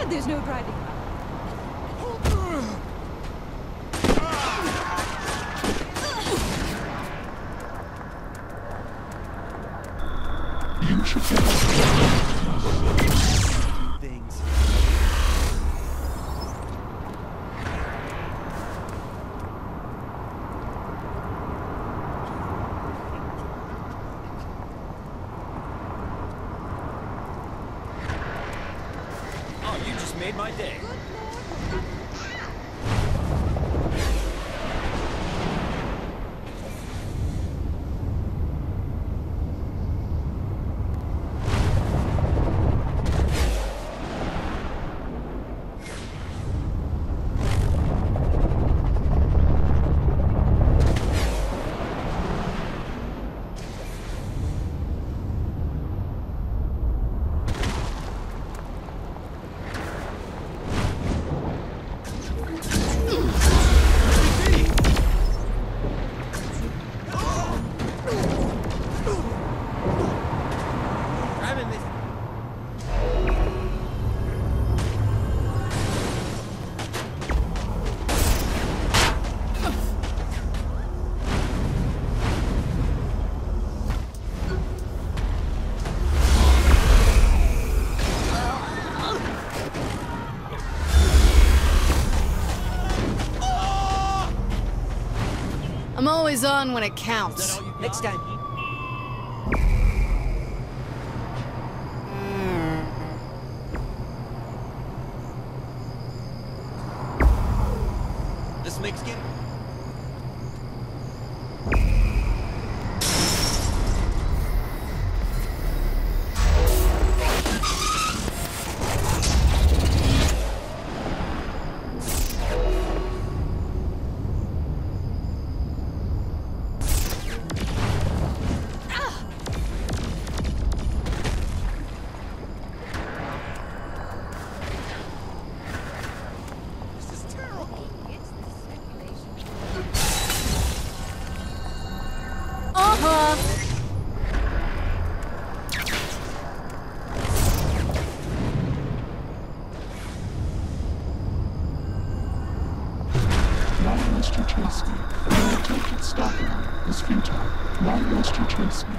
glad there's no driving. You should get things. Oh, you just made my day. I'm always on when it counts. Next time. This makes it. Why must you chase me? The attempt at stopping me is futile. Why must you chase me?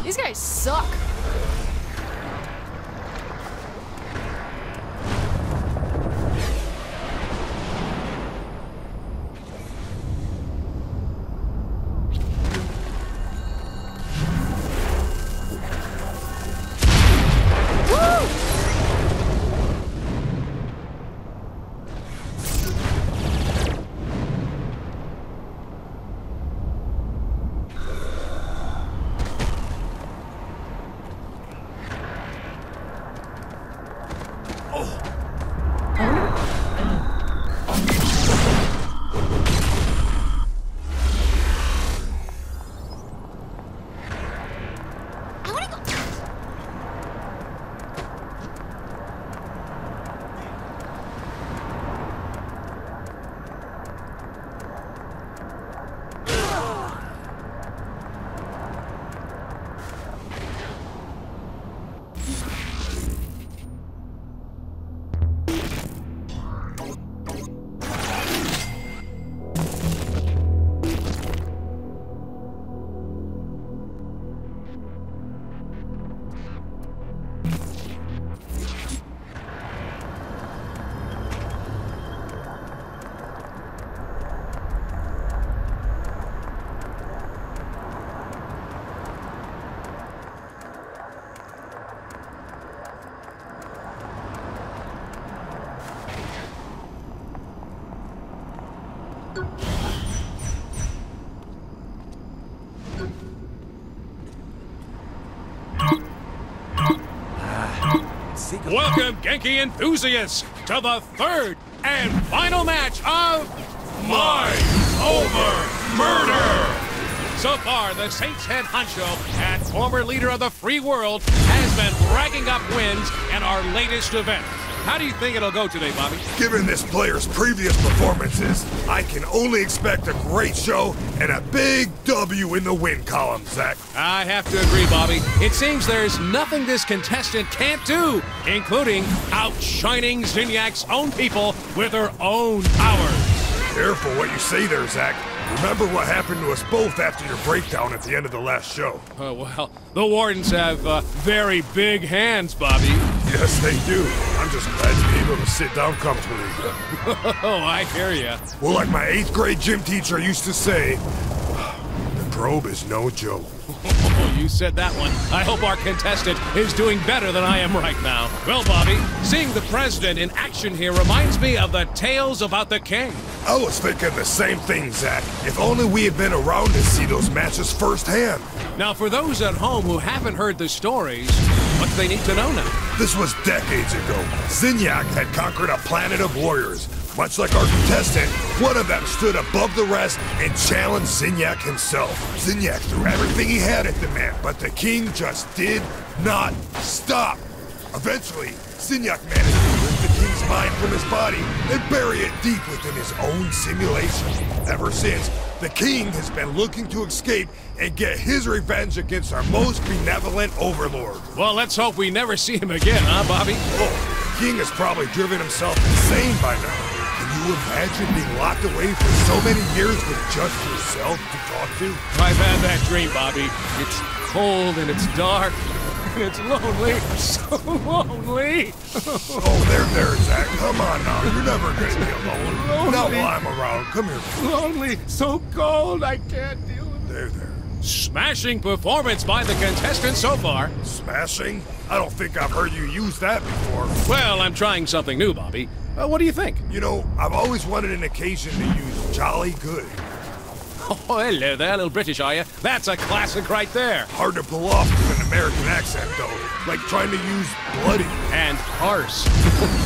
These guys suck. Welcome, Genki enthusiasts, to the third and final match of Mind Over Murder! So far, the Saints head honcho and former leader of the free world has been racking up wins in our latest event. How do you think it'll go today, Bobby? Given this player's previous performances, I can only expect a great show and a big W in the win column, Zach. I have to agree, Bobby. It seems there's nothing this contestant can't do, including outshining Zinyak's own people with her own powers. Careful what you say there, Zach. Remember what happened to us both after your breakdown at the end of the last show. Oh, well, the Wardens have very big hands, Bobby. Yes, they do. I'm just glad to be able to sit down comfortably. Oh, I hear ya. Well, like my 8th grade gym teacher used to say, the probe is no joke. Oh, you said that one. I hope our contestant is doing better than I am right now. Well, Bobby, seeing the president in action here reminds me of the tales about the king. I was thinking the same thing, Zach. If only we had been around to see those matches firsthand. Now, for those at home who haven't heard the stories, what do they need to know now? This was decades ago. Zinyak had conquered a planet of warriors. Much like our contestant, one of them stood above the rest and challenged Zinyak himself. Zinyak threw everything he had at the man, but the king just did not stop. Eventually, Zinyak managed to lift the king's mind from his body and bury it deep within his own simulation. Ever since, the king has been looking to escape and get his revenge against our most benevolent overlord. Well, let's hope we never see him again, huh, Bobby? Oh, the king has probably driven himself insane by now. Can you imagine being locked away for so many years with just yourself to talk to? I've had that dream, Bobby. It's cold and it's dark. It's lonely, so lonely. Oh, there, Zach. Come on now. You're never going to be alone. Lonely. Not while I'm around. Come here. Lonely, so cold, I can't deal with it. There. Smashing performance by the contestant so far. Smashing? I don't think I've heard you use that before. Well, I'm trying something new, Bobby. What do you think? You know, I've always wanted an occasion to use jolly good. Oh, hello there, little British, are you? That's a classic right there. Hard to pull off with an American accent, though. Like trying to use bloody. And arse.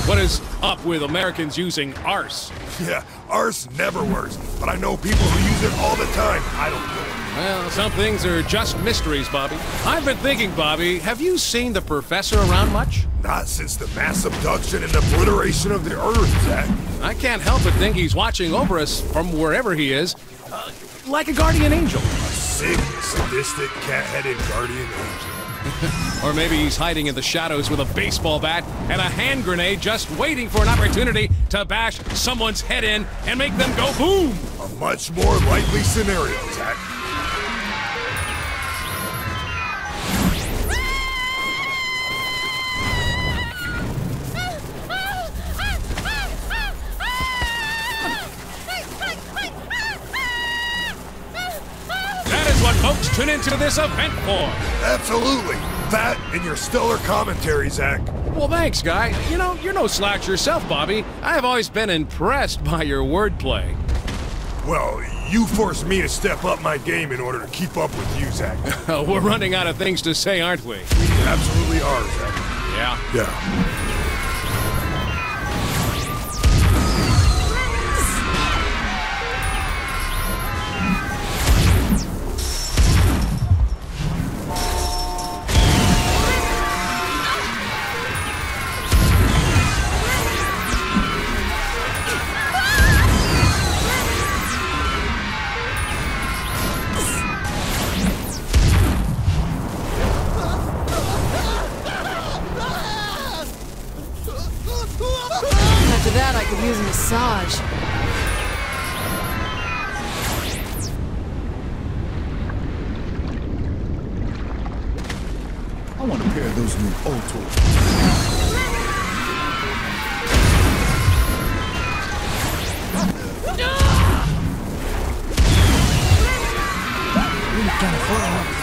What is up with Americans using arse? Yeah, arse never works, but I know people who use it all the time. I don't know. Well, some things are just mysteries, Bobby. I've been thinking, Bobby, have you seen the professor around much? Not since the mass abduction and obliteration of the Earth, Zach. I can't help but think he's watching over us from wherever he is. Like a guardian angel. A sick, sadistic, cat-headed guardian angel. Or maybe he's hiding in the shadows with a baseball bat and a hand grenade just waiting for an opportunity to bash someone's head in and make them go boom! A much more likely scenario, Zach. What folks tune into this event for. Absolutely. That and your stellar commentary, Zach. Well, thanks, guy. You know, you're no slouch yourself, Bobby. I've always been impressed by your wordplay. Well, you forced me to step up my game in order to keep up with you, Zach. We're running out of things to say, aren't we? We absolutely are, Zach. Yeah? Yeah. After that, I could use a massage. I want a pair of those new Ultras. Really kind of fun.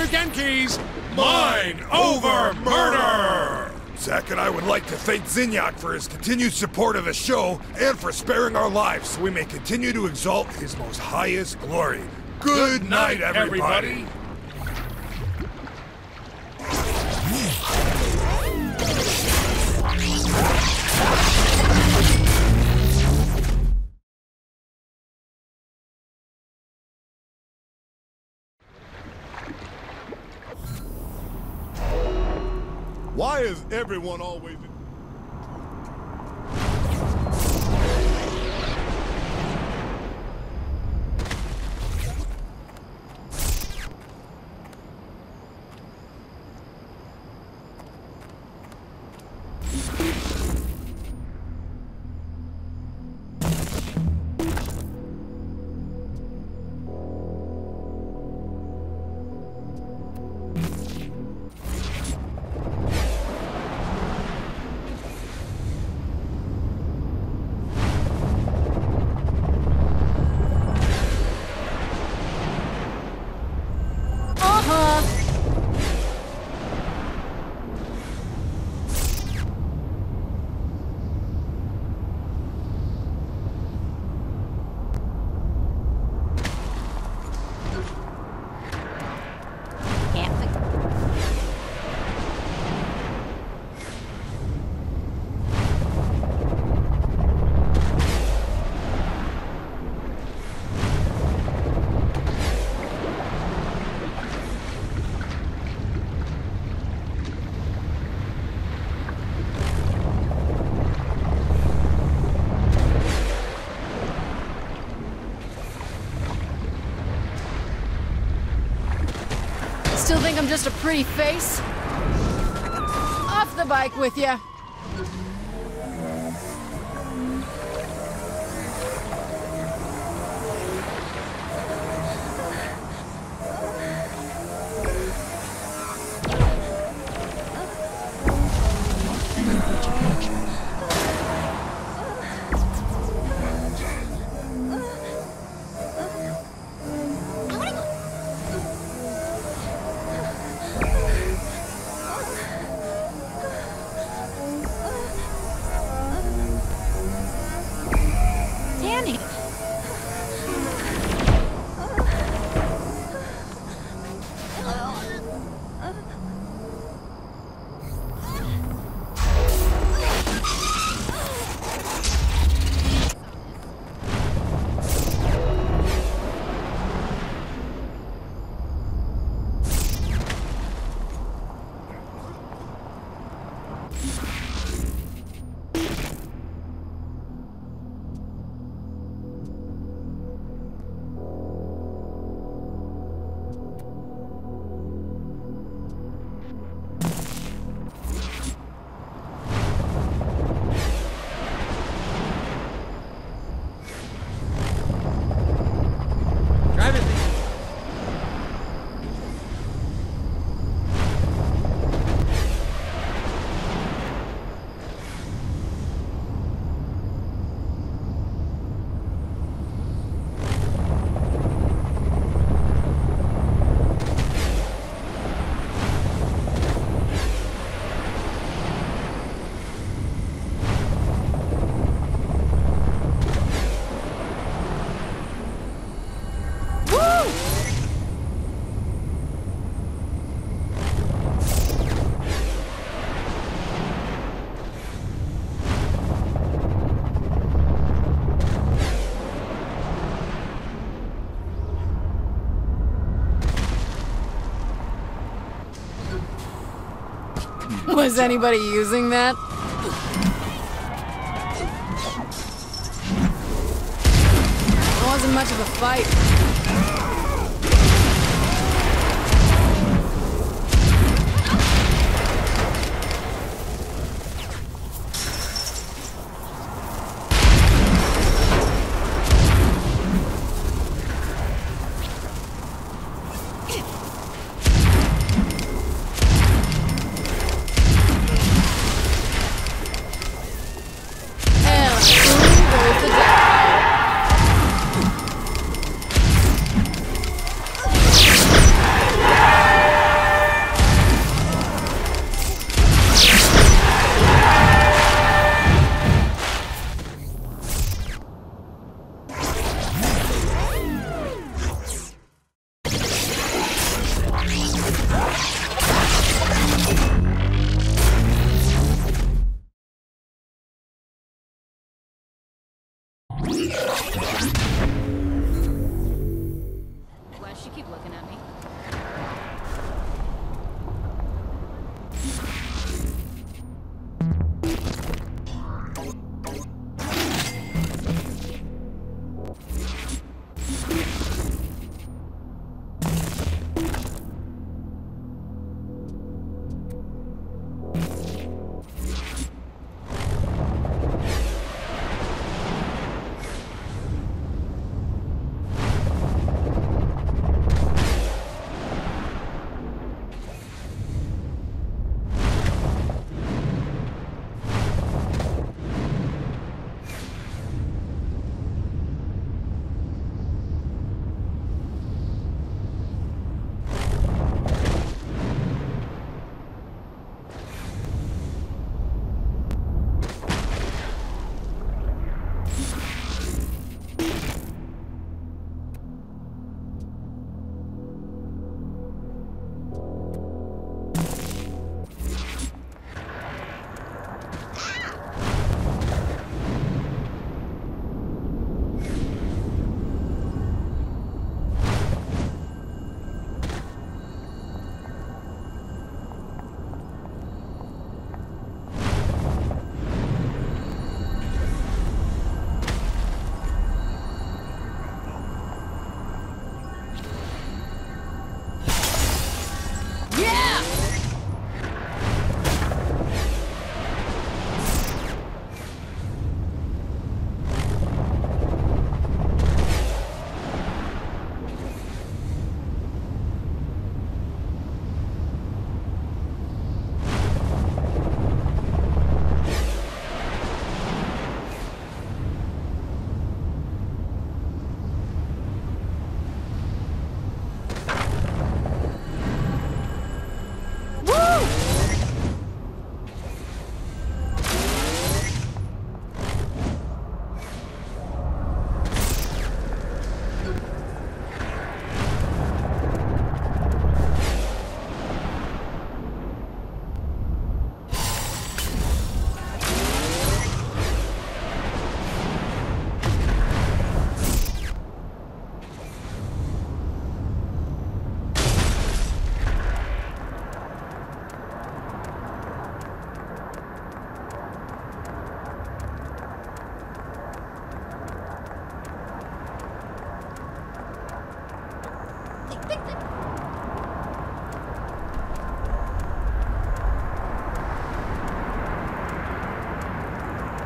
Genki's Mind Over Murder! Zack and I would like to thank Zinyak for his continued support of the show and for sparing our lives so we may continue to exalt his most highest glory. Good night, everybody. Why is everyone always... Still think I'm just a pretty face? Off the bike with ya. Was anybody using that? It wasn't much of a fight.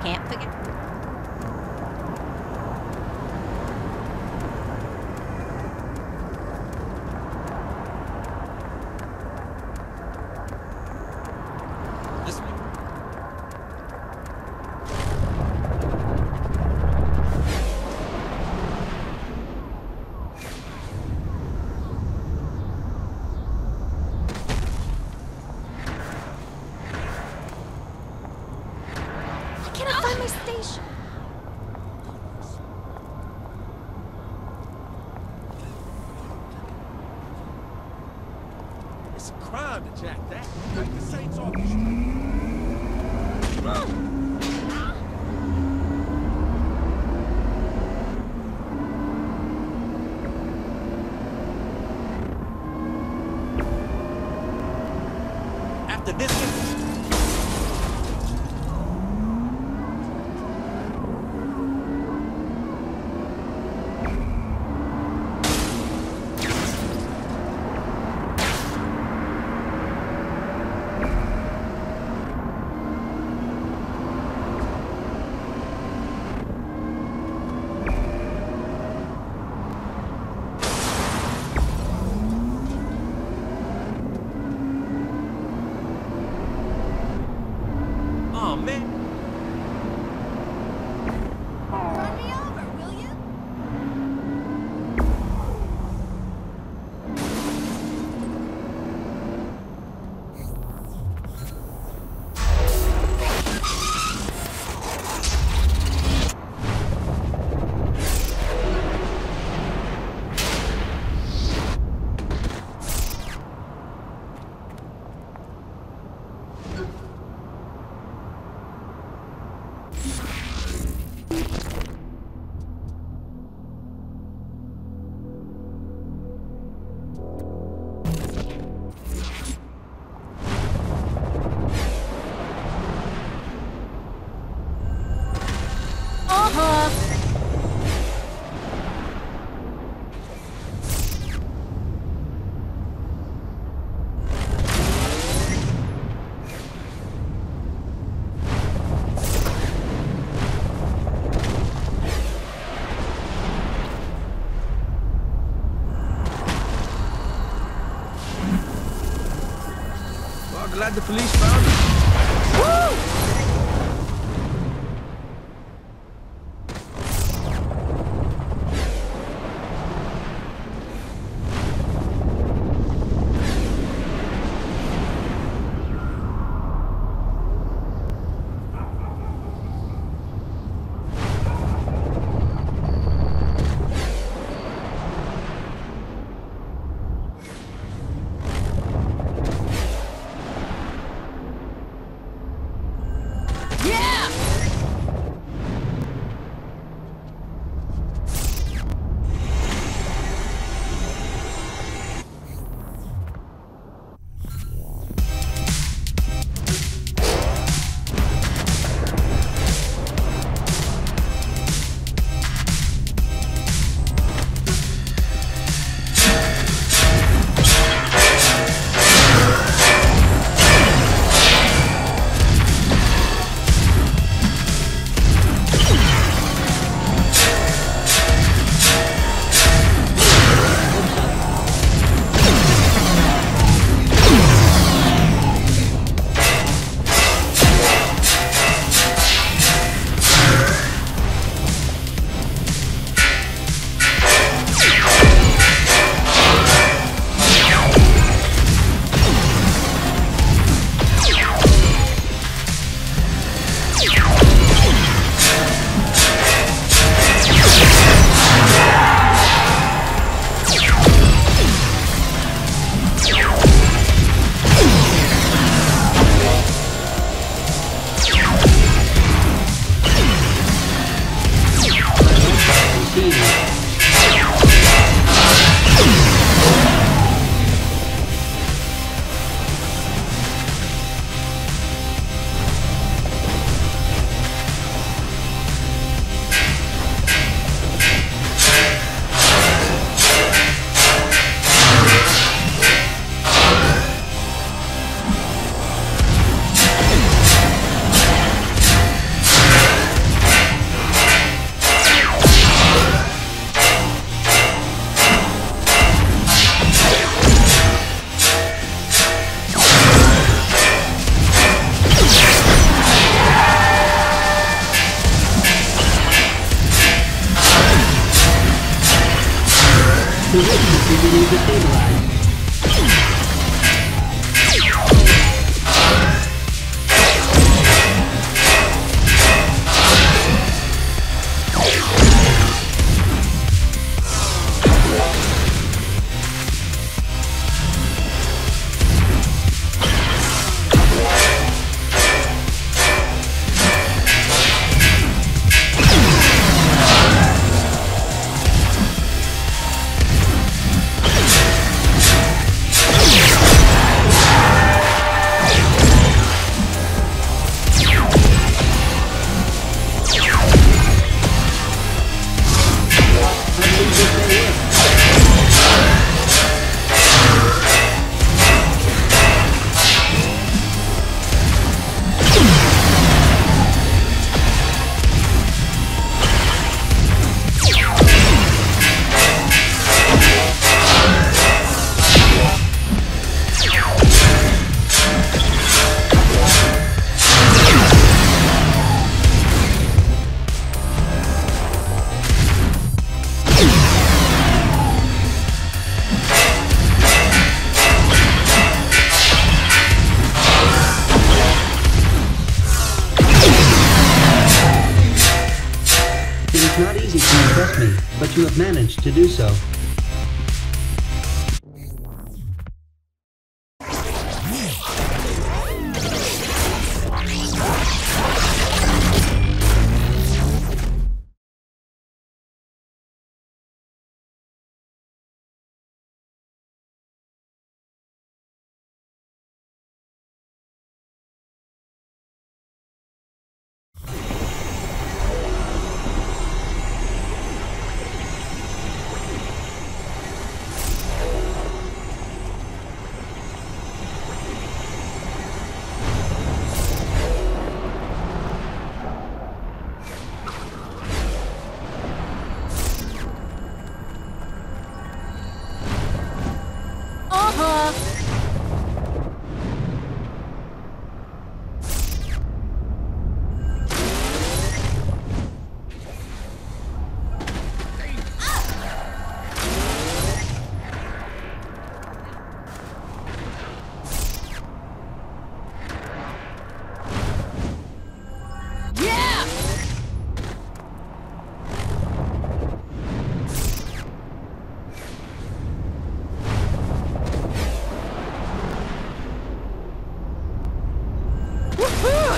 Can't forget. This way. I cannot find my station. It's a crime to jack that. Like the Saints officer. After this one. Oh man. Run me over, will you? Uh-huh. Well, glad the police found it. Woo! beginning to stabilize. It is not easy to impress me, but you have managed to do so.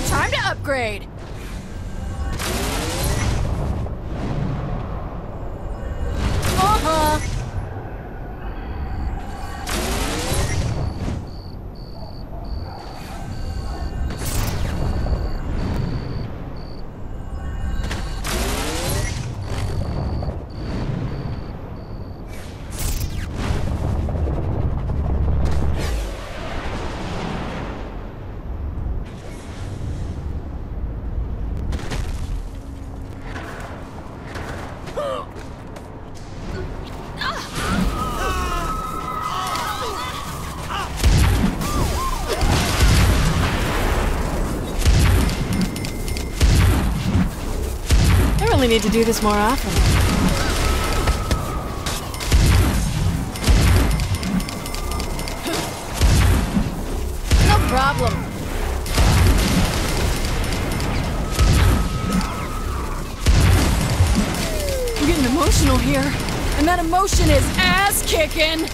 Time to upgrade! I really need to do this more often. No problem. I'm getting emotional here. And that emotion is ass-kicking!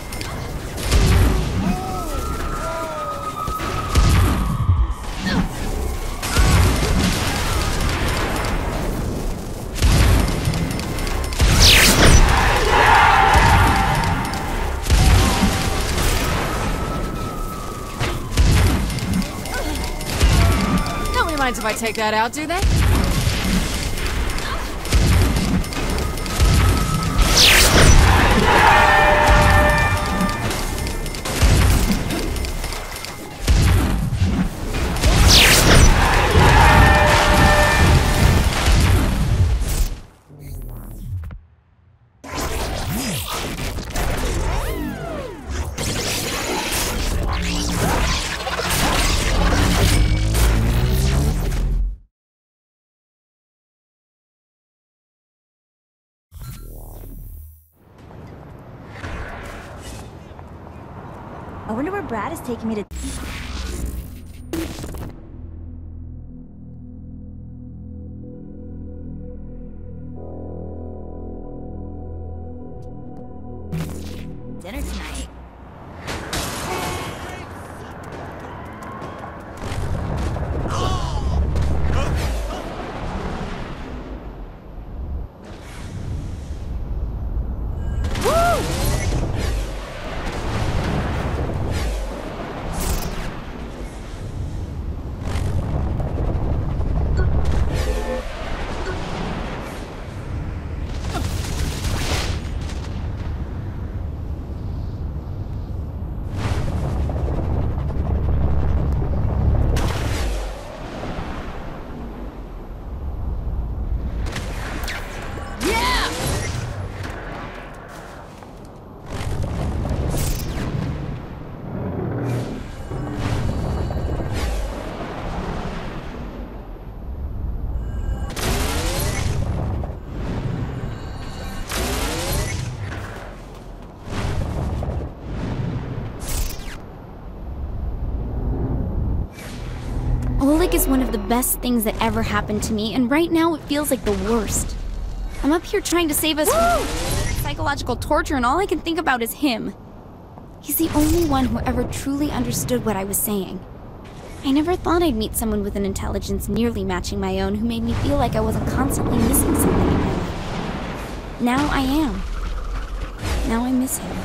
Nobody minds if I take that out, do they? wonder where Brad is taking me to. Dinner tonight. Oleg is one of the best things that ever happened to me, and right now it feels like the worst. I'm up here trying to save us from psychological torture, and all I can think about is him. He's the only one who ever truly understood what I was saying. I never thought I'd meet someone with an intelligence nearly matching my own who made me feel like I wasn't constantly missing something in my life. Now I am. Now I miss him.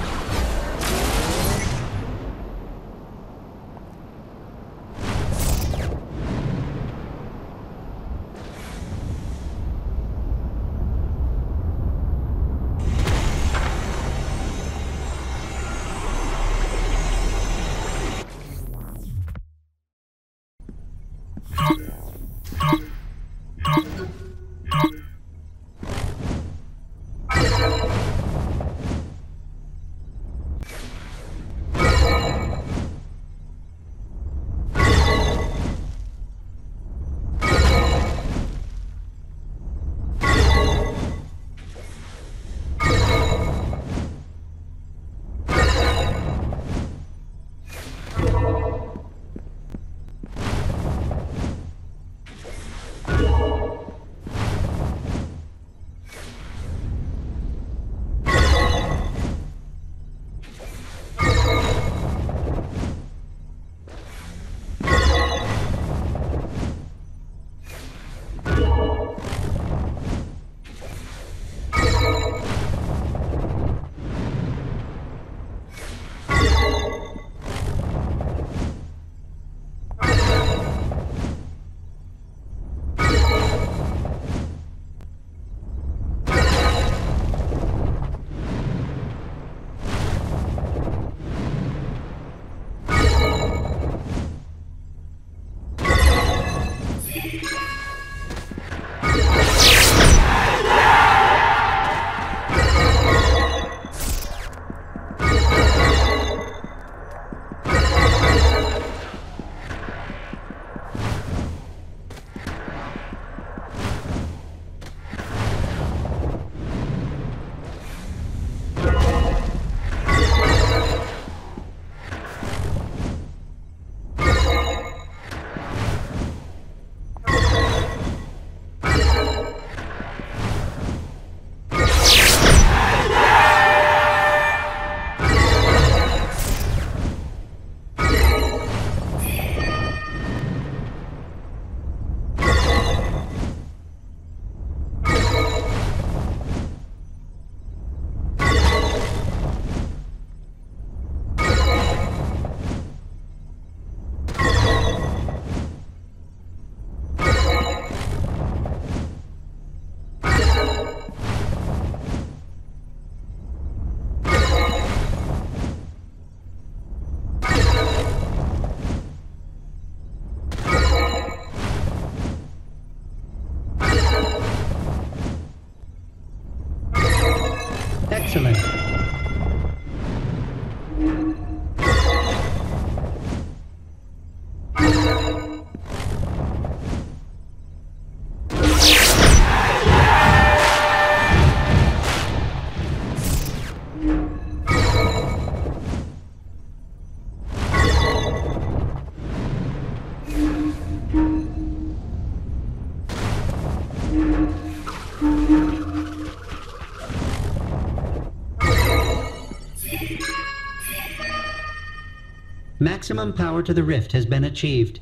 Excellent. Maximum power to the rift has been achieved.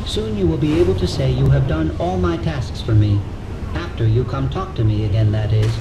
Soon you will be able to say you have done all my tasks for me. After you come talk to me again, that is.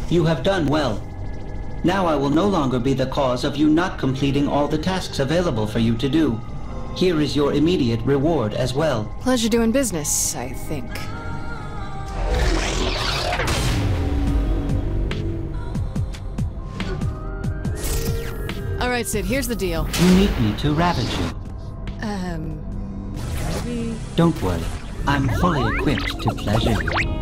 You have done well. Now I will no longer be the cause of you not completing all the tasks available for you to do. Here is your immediate reward as well. Pleasure doing business, I think. Alright, Sid, here's the deal. You need me to ravage you. Don't worry. I'm fully equipped to pleasure you.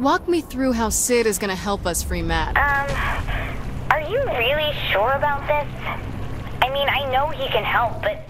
Walk me through how Sid is gonna help us free Matt. Are you really sure about this? I mean, I know he can help, but...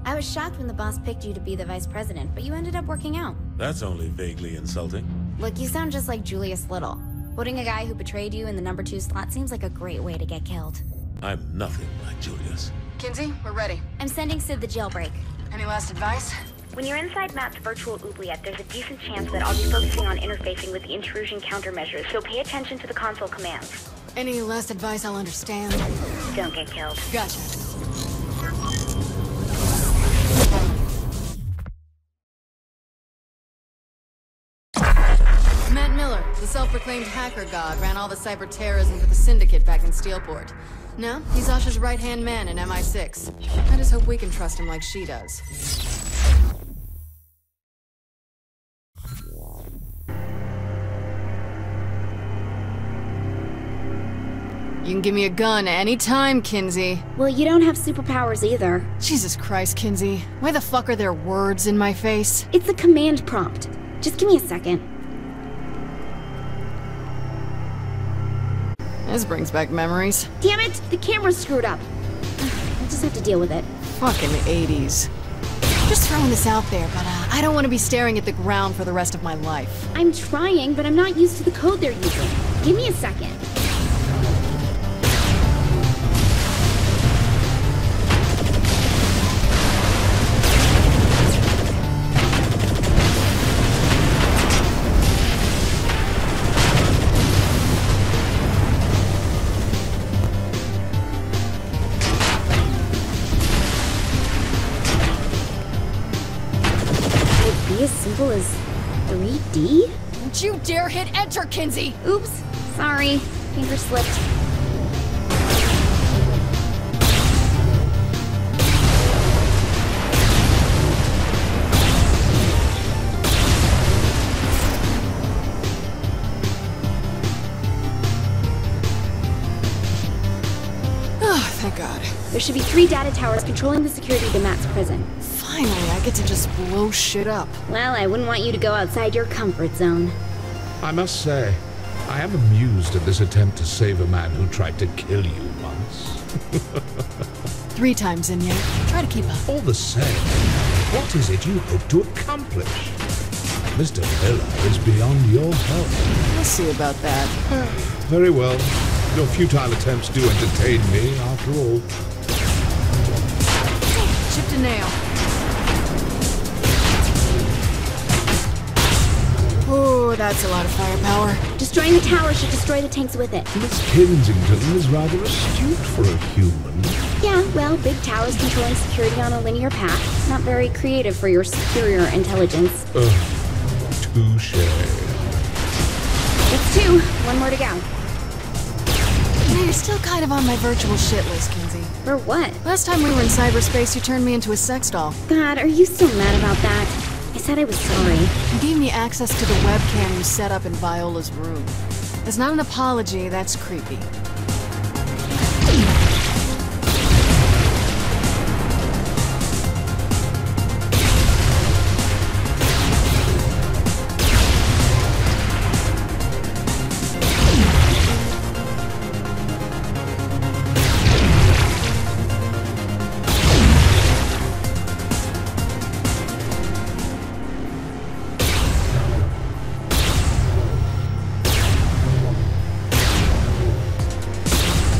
I was shocked when the boss picked you to be the vice president, but you ended up working out. That's only vaguely insulting. Look, you sound just like Julius Little. Putting a guy who betrayed you in the number 2 slot seems like a great way to get killed. I'm nothing like Julius. Kinsey, we're ready. I'm sending Sid the jailbreak. Any last advice? When you're inside Matt's virtual oubliette, there's a decent chance that I'll be focusing on interfacing with the intrusion countermeasures, so pay attention to the console commands. Any last advice I'll understand? Don't get killed. Gotcha. Matt Miller, the self-proclaimed hacker god, ran all the cyber terrorism for the Syndicate back in Steelport. Now, he's Asha's right-hand man in MI6. I just hope we can trust him like she does. You can give me a gun anytime, Kinsey. Well, you don't have superpowers either. Jesus Christ, Kinsey. Why the fuck are there words in my face? It's a command prompt. Just give me a second. This brings back memories. Damn it! The camera's screwed up. I'll just have to deal with it. Fucking 80s. Just throwing this out there, but I don't want to be staring at the ground for the rest of my life. I'm trying, but I'm not used to the code they're using. Give me a second. As simple as 3D? Don't you dare hit enter, Kinsey! Oops, sorry. Finger slipped. Oh, thank God. There should be 3 data towers controlling the security to Matt's prison. Finally, I get to just blow shit up. Well, I wouldn't want you to go outside your comfort zone. I must say, I am amused at this attempt to save a man who tried to kill you once. 3 times, Zinyak. Try to keep up. All the same, what is it you hope to accomplish? Mr. Miller is beyond your help. We'll see about that. Very well. Your futile attempts do entertain me, after all. Chipped a nail. Oh, that's a lot of firepower. Destroying the tower should destroy the tanks with it. Miss Kensington is rather astute for a human. Yeah, well, big towers controlling security on a linear path. Not very creative for your superior intelligence. Touche. It's 2. 1 more to go. Yeah, you're still kind of on my virtual shit list, Kinsey. For what? Last time we were in cyberspace, you turned me into a sex doll. God, are you still mad about that? I said I was sorry. You gave me access to the webcam you set up in Viola's room. That's not an apology, that's creepy.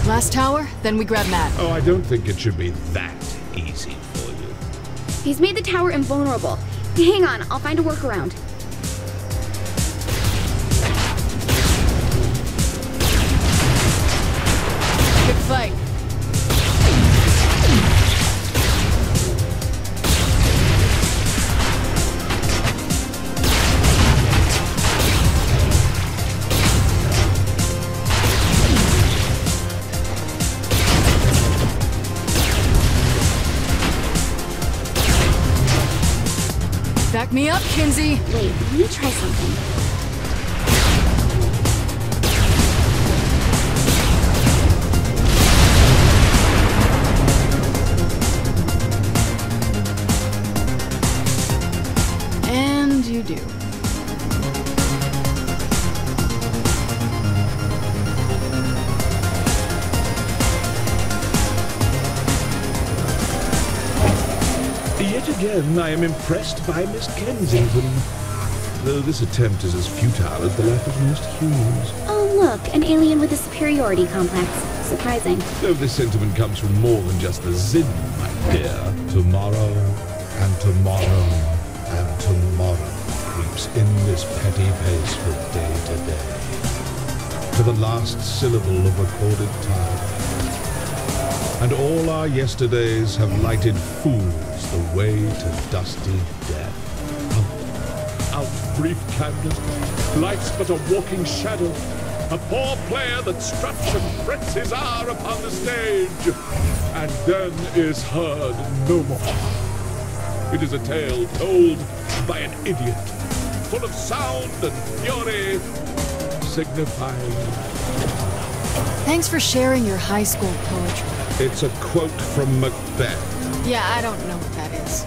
Last tower, then we grab Matt. Oh, I don't think it should be that easy for you. He's made the tower invulnerable. Hang on, I'll find a workaround. Good fight. Back me up, Kinsey. Wait, let me try something. And you do. Yet again, I am impressed by Miss Kensington. Though this attempt is as futile as the life of most humans. Oh, look, an alien with a superiority complex. Surprising. Though this sentiment comes from more than just the Zin, my dear. Tomorrow, and tomorrow, and tomorrow creeps in this petty pace from day to day, to the last syllable of recorded time. And all our yesterdays have lighted fools the way to dusty death. Out, brief candle, life's but a walking shadow, a poor player that struts and frets his hour upon the stage, and then is heard no more. It is a tale told by an idiot, full of sound and fury, signifying... Thanks for sharing your high school poetry. It's a quote from Macbeth. Yeah, I don't know what that is.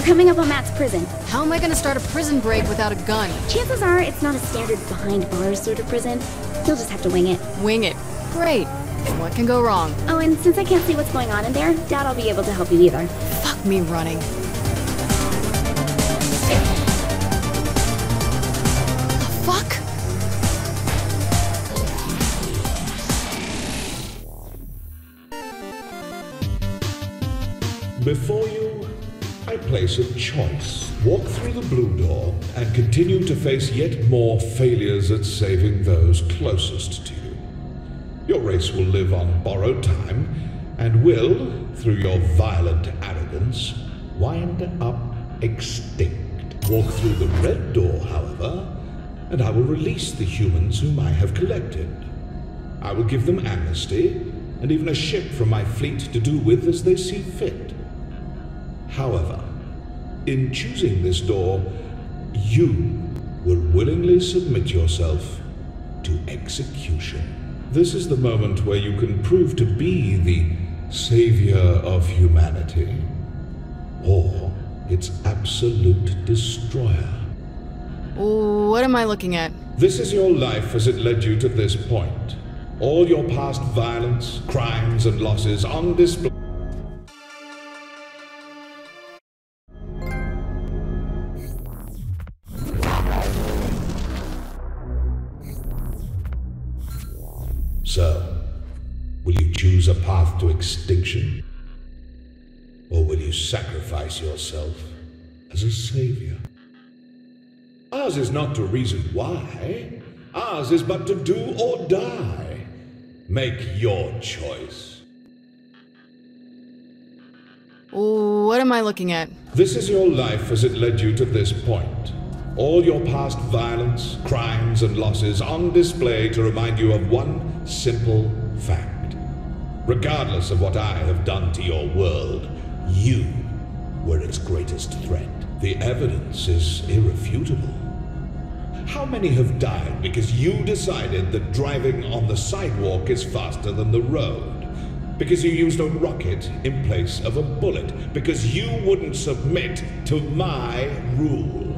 Coming up on Matt's prison. How am I gonna start a prison break without a gun? Chances are it's not a standard behind bars sort of prison. You'll just have to wing it. Wing it. Great. What can go wrong? Oh, and since I can't see what's going on in there, doubt I'll be able to help you either. Fuck me running. Fuck? Before you, I place a choice. Walk through the blue door and continue to face yet more failures at saving those closest to you. Your race will live on borrowed time and will, through your violent arrogance, wind up extinct. Walk through the red door, however, and I will release the humans whom I have collected. I will give them amnesty and even a ship from my fleet to do with as they see fit. However, in choosing this door, you will willingly submit yourself to execution. This is the moment where you can prove to be the savior of humanity, or its absolute destroyer. What am I looking at? This is your life as it led you to this point. All your past violence, crimes, and losses on display. So, will you choose a path to extinction? Or will you sacrifice yourself as a savior? Ours is not to reason why. Ours is but to do or die. Make your choice. What am I looking at? This is your life as it led you to this point. All your past violence, crimes, and losses on display to remind you of one simple fact. Regardless of what I have done to your world, you were its greatest threat. The evidence is irrefutable. How many have died because you decided that driving on the sidewalk is faster than the road? Because you used a rocket in place of a bullet? Because you wouldn't submit to my rule?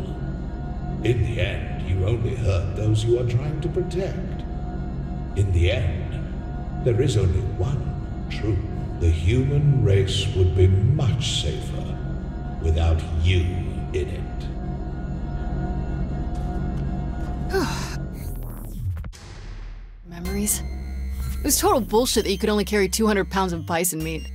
In the end, you only hurt those you are trying to protect. In the end, there is only one truth. The human race would be much safer without you in it. Memories? It was total bullshit that you could only carry 200 pounds of bison meat.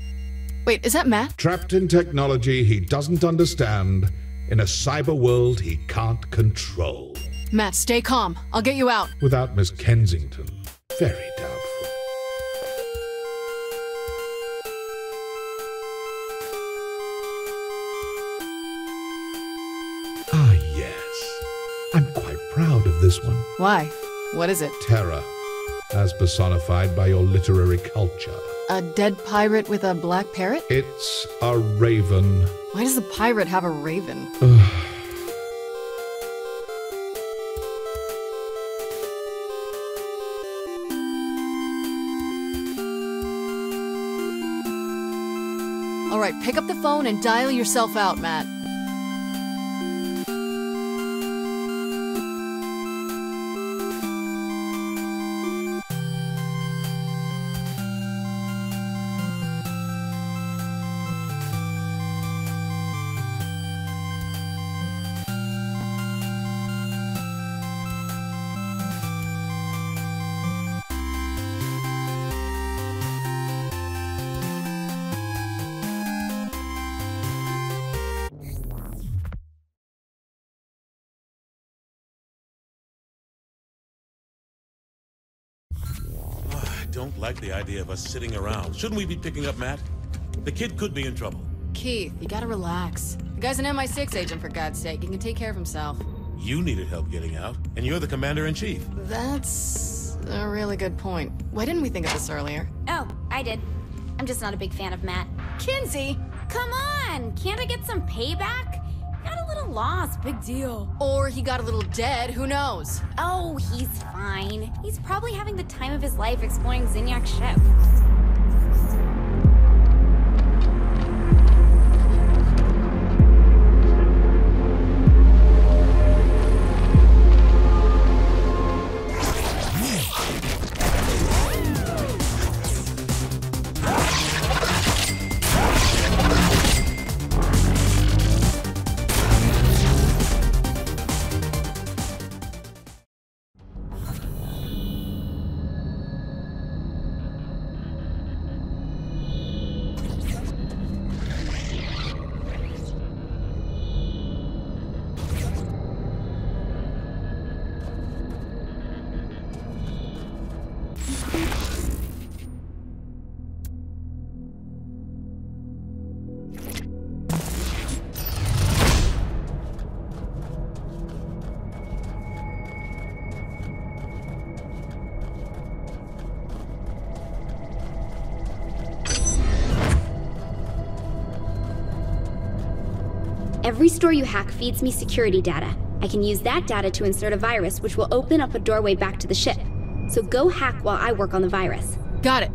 Wait, is that Matt? Trapped in technology he doesn't understand, in a cyber world he can't control. Matt, stay calm. I'll get you out. Without Miss Kensington, very doubtful. Ah, yes. I'm quite proud of this one. Why? What is it? Terror, as personified by your literary culture. A dead pirate with a black parrot? It's a raven. Why does the pirate have a raven? All right, pick up the phone and dial yourself out, Matt. I don't like the idea of us sitting around. Shouldn't we be picking up Matt? The kid could be in trouble. Keith, you gotta relax. The guy's an MI6 agent, for God's sake. He can take care of himself. You needed help getting out, and you're the commander-in-chief. That's a really good point. Why didn't we think of this earlier? Oh, I did. I'm just not a big fan of Matt. Kinsey! Come on! Can't I get some payback? Got a little lost, big deal. Or he got a little dead, who knows? Oh, he's fine. He's probably having the time of his life exploring Zinyak's ship. Every store you hack feeds me security data. I can use that data to insert a virus, which will open up a doorway back to the ship. So go hack while I work on the virus. Got it.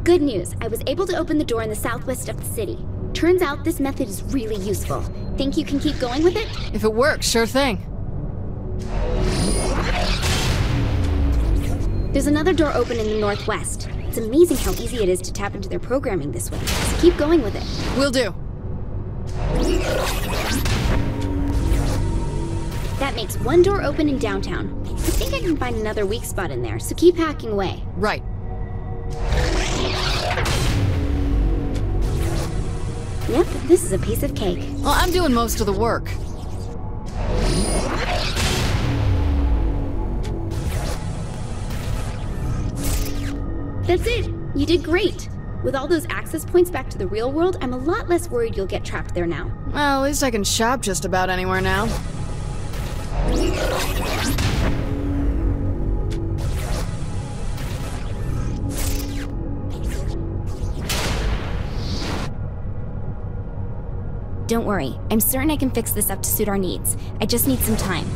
Good news, I was able to open the door in the southwest of the city. Turns out this method is really useful. Think you can keep going with it? If it works, sure thing. There's another door open in the northwest. It's amazing how easy it is to tap into their programming this way. So keep going with it. Will do. That makes one door open in downtown. I think I can find another weak spot in there, so keep hacking away. Right. Yep, this is a piece of cake. Well, I'm doing most of the work. That's it! You did great! With all those access points back to the real world, I'm a lot less worried you'll get trapped there now. Well, at least I can shop just about anywhere now. Don't worry, I'm certain I can fix this up to suit our needs. I just need some time.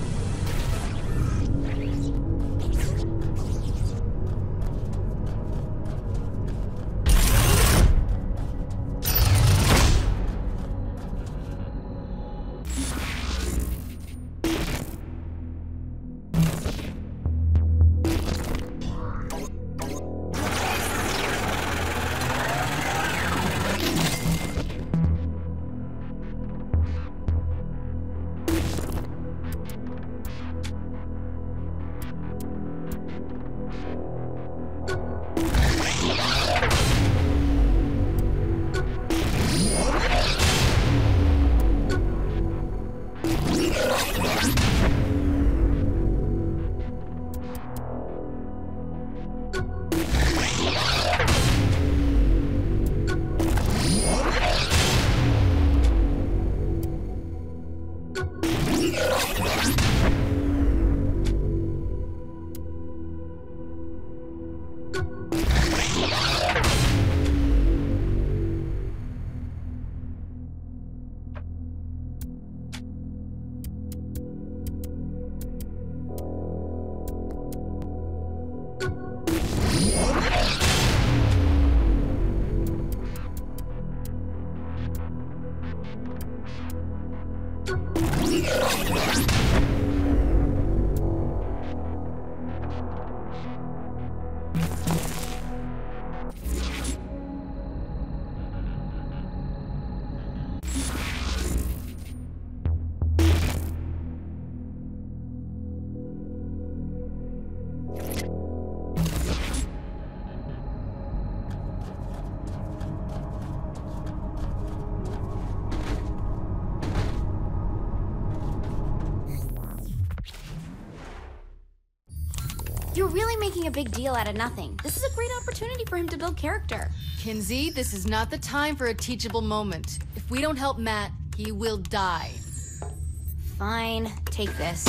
You're really making a big deal out of nothing. This is a great opportunity for him to build character. Kinsey, this is not the time for a teachable moment. If we don't help Matt, he will die. Fine, take this.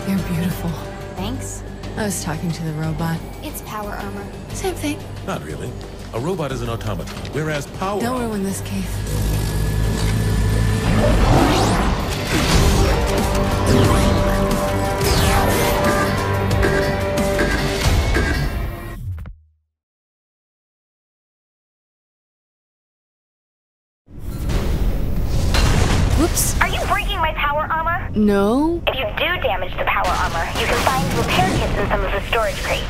You're beautiful. Thanks. I was talking to the robot. It's power armor. Same thing. Not really. A robot is an automaton, whereas power... Don't ruin this, Keith. Whoops. Are you breaking my power armor? No. If you do damage the power armor, you can find repair kits in some of the storage crates.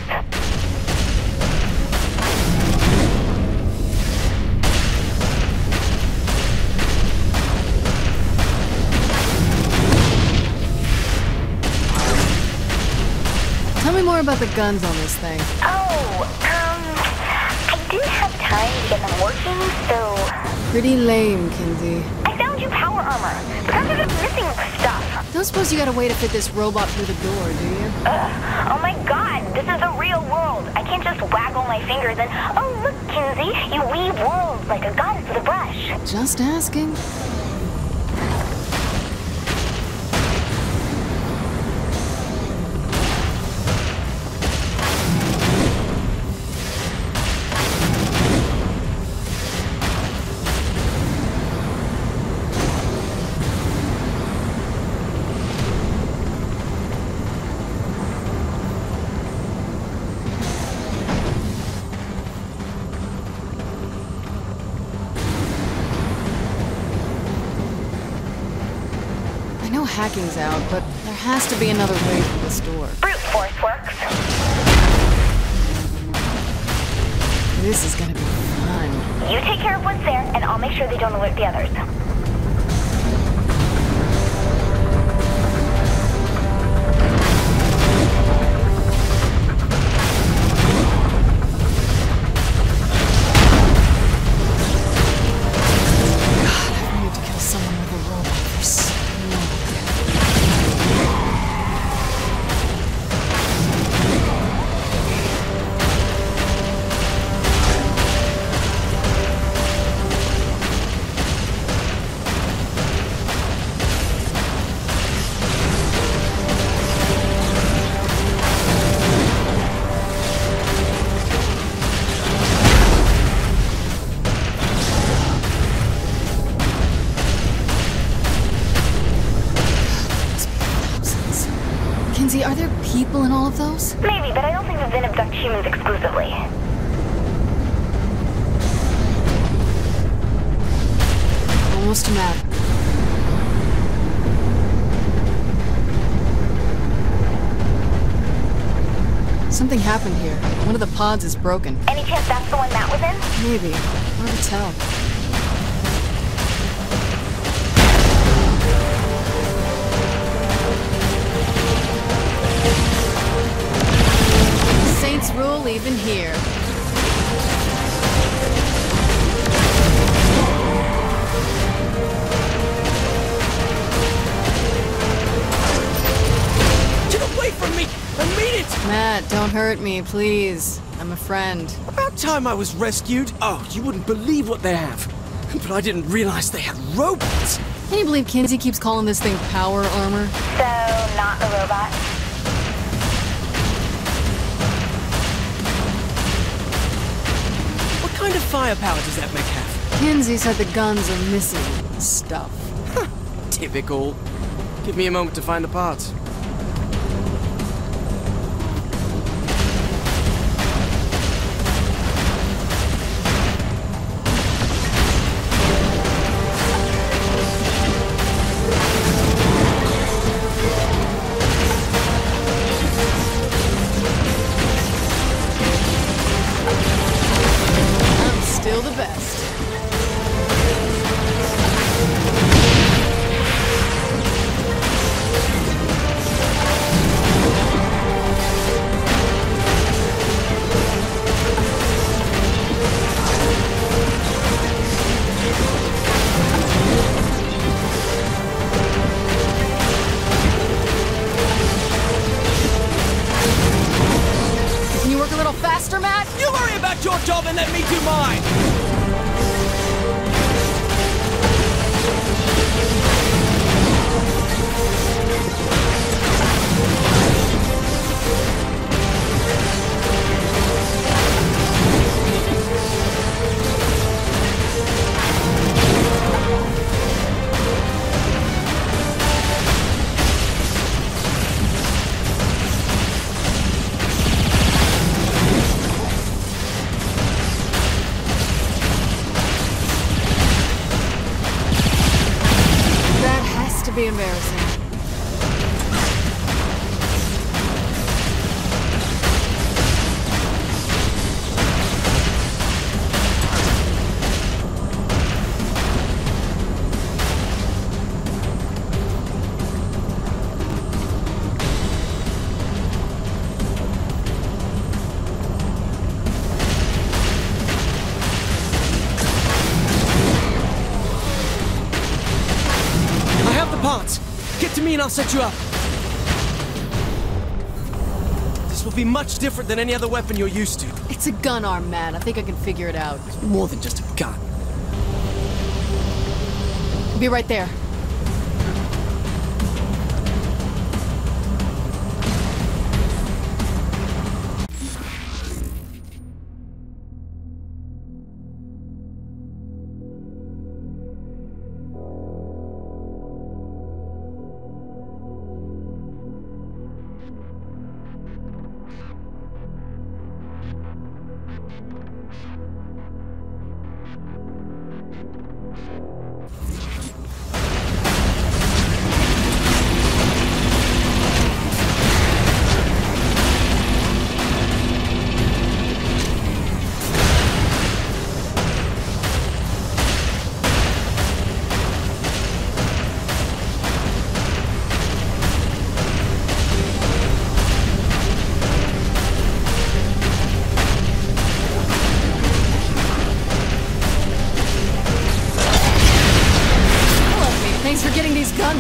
Tell me more about the guns on this thing. I didn't have time to get them working, so... Pretty lame, Kinsey. I found you power armor, but I'm just missing stuff. Don't suppose you got a way to fit this robot through the door, do you? Oh my god, this is the real world. I can't just waggle my fingers and, oh look, Kinsey, you weave worlds like a goddess with a brush. Just asking. hacking's out, but there has to be another way through this door. Brute force works. This is gonna be fun. You take care of what's there, and I'll make sure they don't alert the others. Are there people in all of those? Maybe, but I don't think the Vin abduct humans exclusively. Almost a map. Something happened here. One of the pods is broken. Any chance that's the one Matt was in? Maybe. Hard to tell. Saints rule even here. Get away from me! I mean it! Matt, don't hurt me, please. I'm a friend. About time I was rescued. Oh, you wouldn't believe what they have. But I didn't realize they had robots. Can you believe Kinsey keeps calling this thing power armor? So, not a robot? What kind of firepower does that make have? Kinsey said the guns are missing stuff. Typical. Give me a moment to find the parts. Still the best. Can you work a little faster, Matt? You worry about your job and let me do mine! Be embarrassing. Get to me and I'll set you up. This will be much different than any other weapon you're used to. It's a gun arm, Matt. I think I can figure it out. It's more than just a gun. Be right there.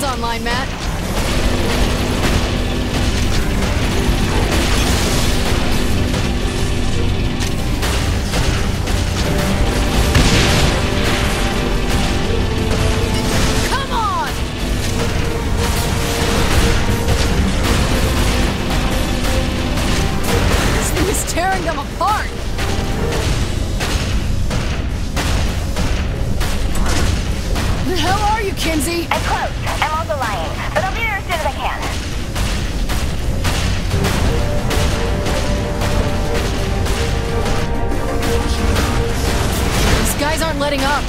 online, Matt. Come on! This thing is tearing them apart! Where the hell are you, Kinsey? I'm close. I'm also lying, but I'll be there as soon as I can. These guys aren't letting up.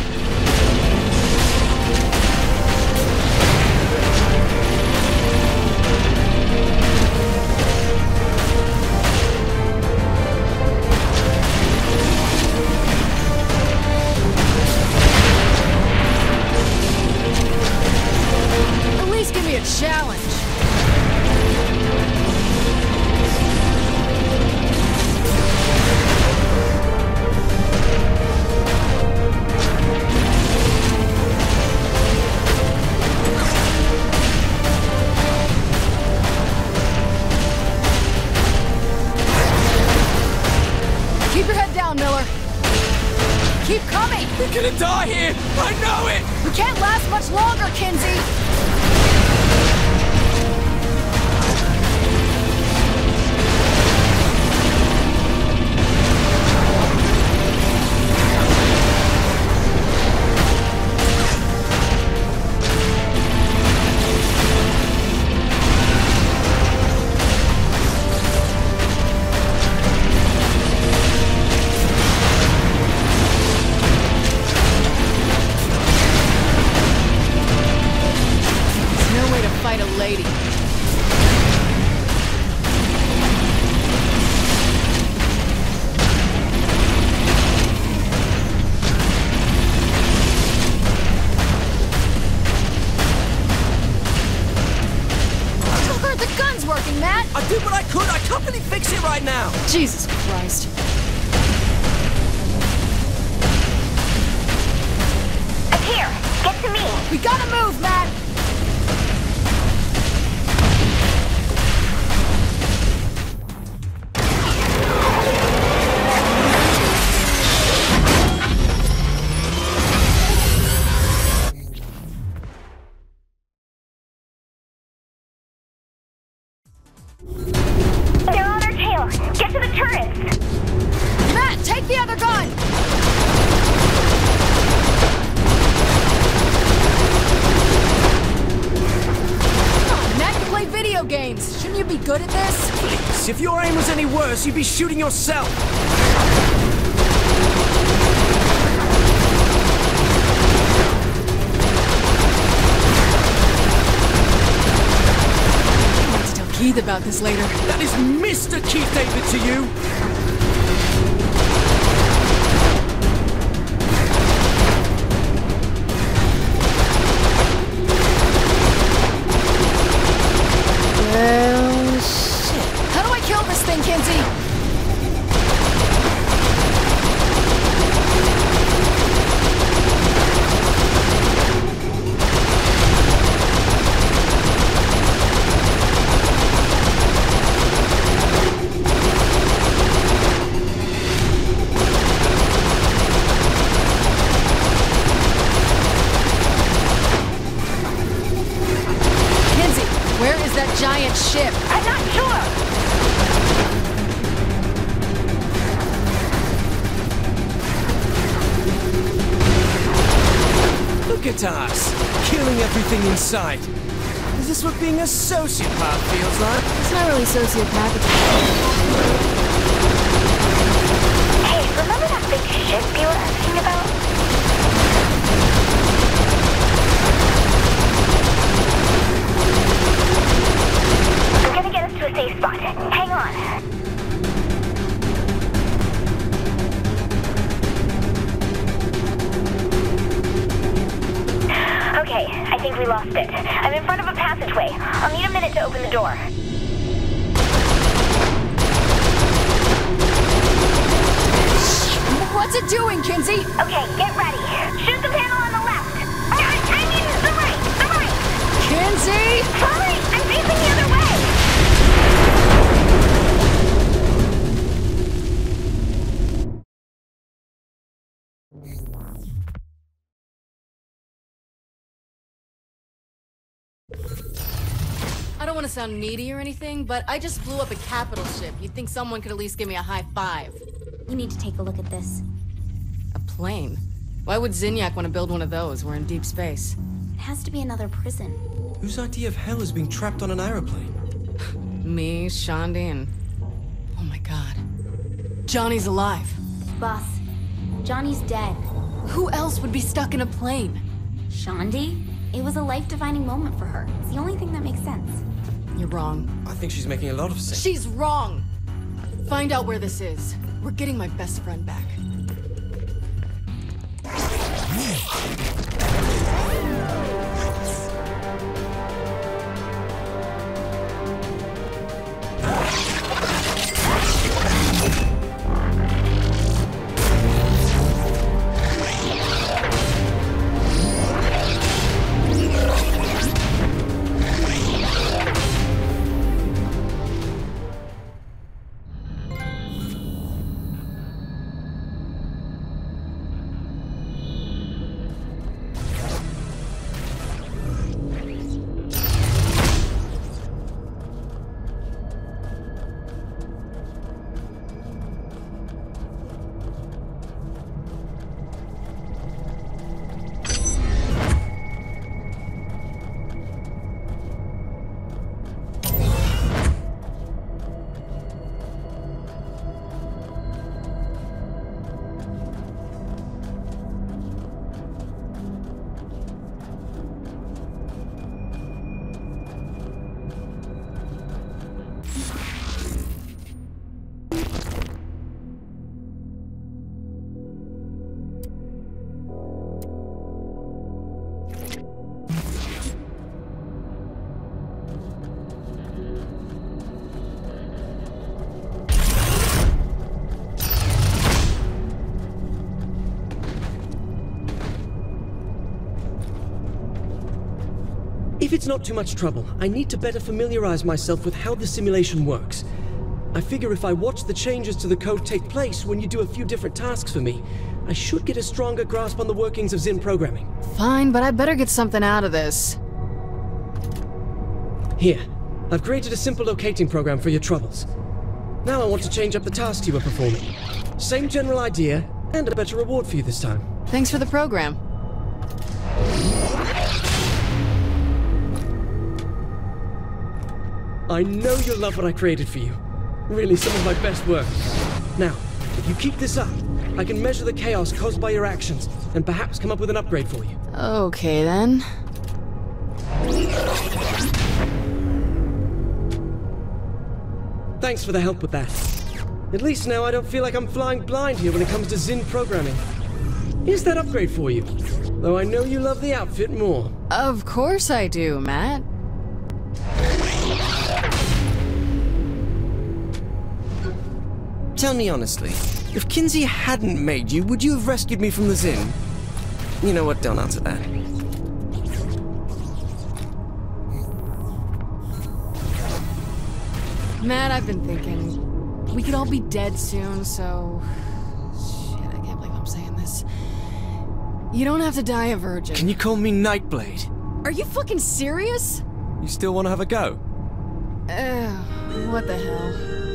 At least give me a challenge. Keep your head down, Miller. Keep coming! We're gonna die here! I know it! We can't last much longer, Kinsey! Fight a lady. The gun's working, Matt! I did what I could! I can't really fix it right now! Jesus Christ. I'm here. Get to me. We gotta move, Matt! They're on our tail. Get to the turrets. Matt, take the other gun! Come on, Matt, you play video games. Shouldn't you be good at this? Please, if your aim was any worse, you'd be shooting yourself! I'll have to tell Keith about this later. That is Mr. Keith David to you! Well, shit. How do I kill this thing, Kinsey? Where is that giant ship? I'm not sure. Look at us, killing everything in sight. Is this what being a sociopath feels like? It's not really sociopathic. Hey, remember that big ship you were asking about? I'm gonna get us to a safe spot. Hang on. Okay, I think we lost it. I'm in front of a passageway. I'll need a minute to open the door. What's it doing, Kinsey? Okay, get ready. Shoot the panel on the left. I mean, the right. Kinsey! sound needy or anything, but I just blew up a capital ship. You'd think someone could at least give me a high five. You need to take a look at this. A plane? Why would Zinyak want to build one of those? We're in deep space. It has to be another prison. Whose idea of hell is being trapped on an aeroplane? Me, Shandi, and... oh my god. Johnny's alive. Boss, Johnny's dead. Who else would be stuck in a plane? Shandi? It was a life-defining moment for her. It's the only thing that makes sense. You're wrong. I think she's making a lot of sense. She's wrong! Find out where this is. We're getting my best friend back. If it's not too much trouble, I need to better familiarize myself with how the simulation works. I figure if I watch the changes to the code take place when you do a few different tasks for me, I should get a stronger grasp on the workings of Zin programming. Fine, but I better get something out of this. Here, I've created a simple locating program for your troubles. Now I want to change up the tasks you were performing. Same general idea, and a better reward for you this time. Thanks for the program. I know you'll love what I created for you. Really some of my best work. Now, if you keep this up, I can measure the chaos caused by your actions, and perhaps come up with an upgrade for you. Okay, then. Thanks for the help with that. At least now I don't feel like I'm flying blind here when it comes to Zin programming. Here's that upgrade for you, though I know you love the outfit more. Of course I do, Matt. Tell me honestly, if Kinsey hadn't made you, would you have rescued me from the Zin? You know what, don't answer that. Matt, I've been thinking. We could all be dead soon, so... Shit, I can't believe I'm saying this. You don't have to die a virgin. Can you call me Nightblade? Are you fucking serious? You still want to have a go? What the hell?